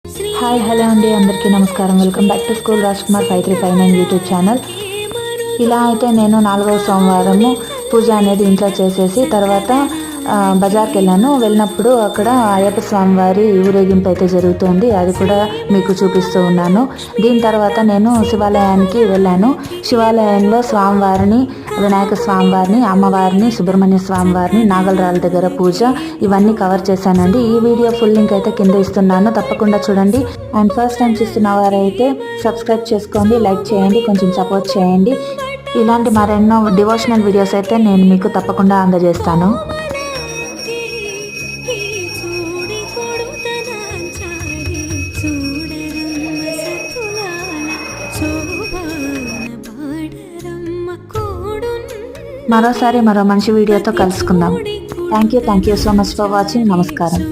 Hi hello అండి, అందరికీ నమస్కారం. Welcome back to school Rajkumar 5359 YouTube channel. ఇలా అయితే నేను 4వ సోమవారము పూజ అనేది ఇంట్లో చేసేసి తర్వాత బజార్కి వెళ్ళినప్పుడు అక్కడ అయ్యప్ప స్వామివారి ఊరేగింపు అయితే జరుగుతుంది. అది కూడా మీకు చూపిస్తూ ఉన్నాను. దీని తర్వాత నేను శివాలయానికి వెళ్ళాను. శివాలయంలో స్వామివారిని, వినాయక స్వామివారిని, అమ్మవారిని, సుబ్రహ్మణ్య స్వామివారిని, నాగలరాల దగ్గర పూజ ఇవన్నీ కవర్ చేశానండి. ఈ వీడియో ఫుల్ లింక్ అయితే కింద ఇస్తున్నాను, తప్పకుండా చూడండి. అండ్ ఫస్ట్ టైం చూస్తున్న వారైతే సబ్స్క్రైబ్ చేసుకోండి, లైక్ చేయండి, కొంచెం సపోర్ట్ చేయండి. ఇలాంటి మరెన్నో డివోషనల్ వీడియోస్ అయితే నేను మీకు తప్పకుండా అందజేస్తాను. మరోసారి మరో మంచి వీడియోతో కలుసుకుందాం. Thank you so much for watching. నమస్కారం.